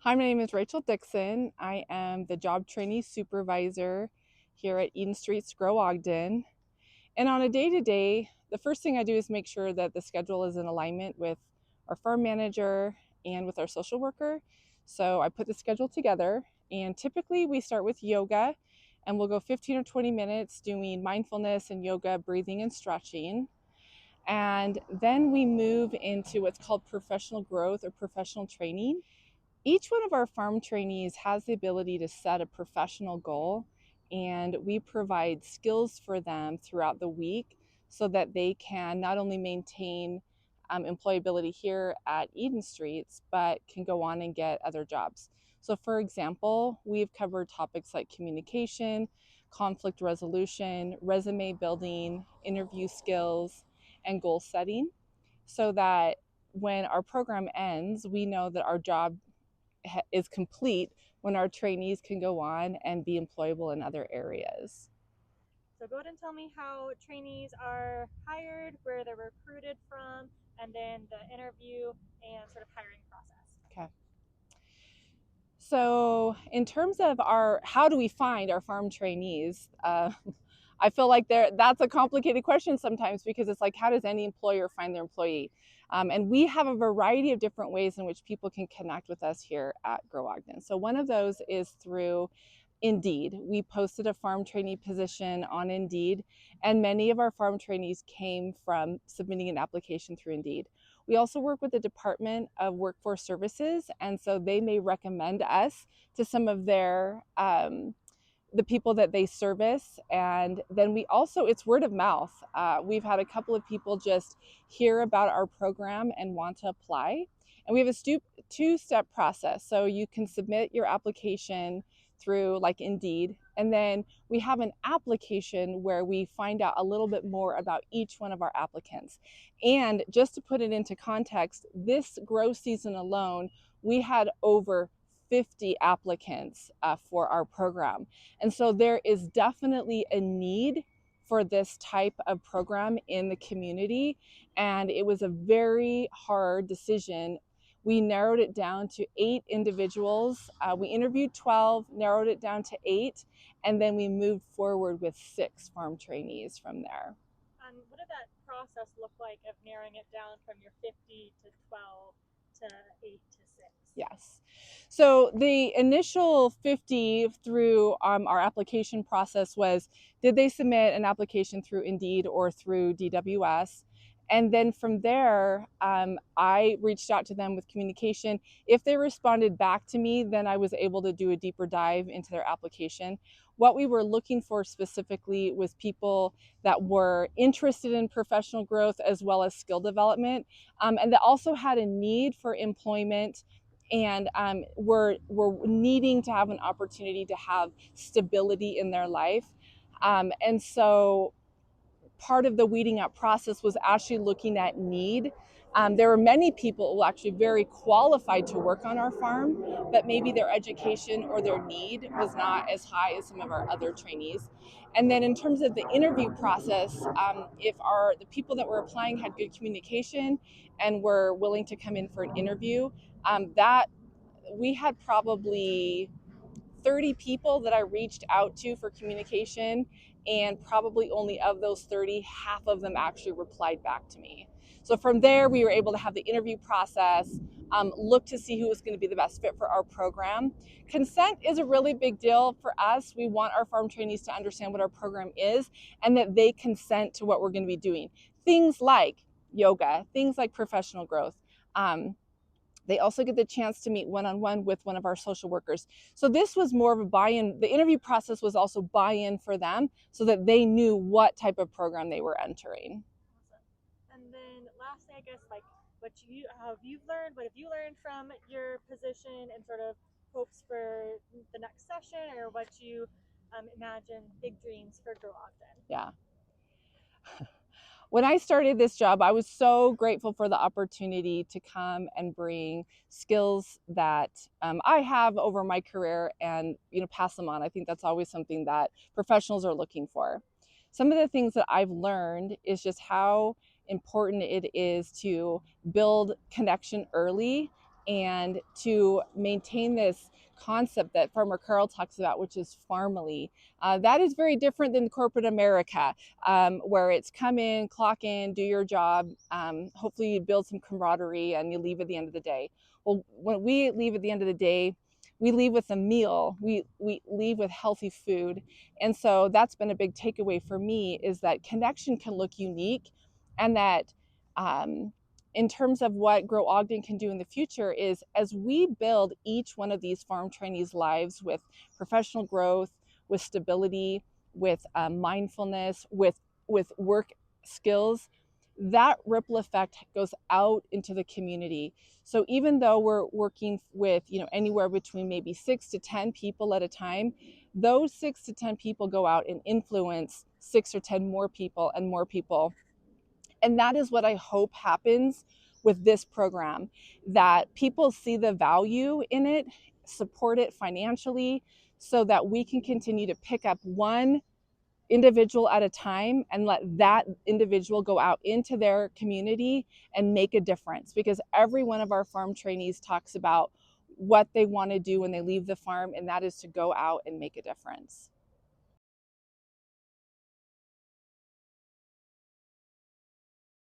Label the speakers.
Speaker 1: Hi, my name is Rachel Dixon. I am the job trainee supervisor here at Eden Streets Grow Ogden. And on a day to day, the first thing I do is make sure that the schedule is in alignment with our farm manager and with our social worker. So I put the schedule together, and typically we start with yoga, and we'll go 15 or 20 minutes doing mindfulness and yoga, breathing, and stretching. And then we move into what's called professional growth or professional training. Each one of our farm trainees has the ability to set a professional goal, and we provide skills for them throughout the week so that they can not only maintain employability here at Eden Streets, but can go on and get other jobs. So, for example, we've covered topics like communication, conflict resolution, resume building, interview skills, and goal setting, so that when our program ends, we know that our job is complete when our trainees can go on and be employable in other areas.
Speaker 2: So go ahead and tell me how trainees are hired, where they're recruited from, and then the interview and sort of hiring process.
Speaker 1: Okay. So, in terms of our how do we find our farm trainees? I feel like that's a complicated question sometimes because it's like, how does any employer find their employee? And we have a variety of different ways in which people can connect with us here at Grow Ogden. So, one of those is through Indeed. We posted a farm trainee position on Indeed, and many of our farm trainees came from submitting an application through Indeed. We also work with the Department of Workforce Services, and so they may recommend us to some of the people that they service. And then we also, it's word of mouth. We've had a couple of people just hear about our program and want to apply. And we have a two-step process. So you can submit your application through like Indeed. And then we have an application where we find out a little bit more about each one of our applicants. And just to put it into context, this grow season alone, we had over 50 applicants for our program. And so there is definitely a need for this type of program in the community. And it was a very hard decision. We narrowed it down to 8 individuals. We interviewed 12, narrowed it down to 8, and then we moved forward with 6 farm trainees from there.
Speaker 2: And what did that process look like of narrowing it down from your 50 to 12 to 8 to 6?
Speaker 1: Yes. So the initial 50 through our application process was, did they submit an application through Indeed or through DWS? And then from there, I reached out to them with communication. If they responded back to me, then I was able to do a deeper dive into their application. What we were looking for specifically was people that were interested in professional growth as well as skill development, and that also had a need for employment, and we're needing to have an opportunity to have stability in their life. And so part of the weeding out process was actually looking at need. There were many people who were actually very qualified to work on our farm, but maybe their education or their need was not as high as some of our other trainees. And then in terms of the interview process, if the people that were applying had good communication and were willing to come in for an interview, that we had probably 30 people that I reached out to for communication, and probably only of those 30, half of them actually replied back to me. So from there, we were able to have the interview process, look to see who was going to be the best fit for our program. Consent is a really big deal for us. We want our farm trainees to understand what our program is and that they consent to what we're going to be doing. Things like yoga, things like professional growth. They also get the chance to meet one-on-one with one of our social workers. So this was more of a buy-in. The interview process was also buy-in for them so that they knew what type of program they were entering.
Speaker 2: Awesome. And then lastly, I guess, like what have you learned from your position and sort of hopes for the next session, or what you imagine big dreams for Grow Ogden?
Speaker 1: Yeah. When I started this job, I was so grateful for the opportunity to come and bring skills that I have over my career and pass them on. I think that's always something that professionals are looking for. Some of the things that I've learned is just how important it is to build connection early and to maintain this concept that Farmer Carl talks about, which is farmily. That is very different than corporate America, where it's come in, clock in, do your job. Hopefully, you build some camaraderie and you leave at the end of the day. Well, when we leave at the end of the day, we leave with a meal. We leave with healthy food, and so that's been a big takeaway for me, is that connection can look unique, and that um, in terms of what Grow Ogden can do in the future is, as we build each one of these farm trainees' lives with professional growth, with stability, with mindfulness, with work skills, that ripple effect goes out into the community. So even though we're working with, anywhere between maybe 6 to 10 people at a time, those 6 to 10 people go out and influence 6 or 10 more people and more people. And that is what I hope happens with this program, that people see the value in it, support it financially, so that we can continue to pick up one individual at a time and let that individual go out into their community and make a difference. Because every one of our farm trainees talks about what they want to do when they leave the farm, and that is to go out and make a difference.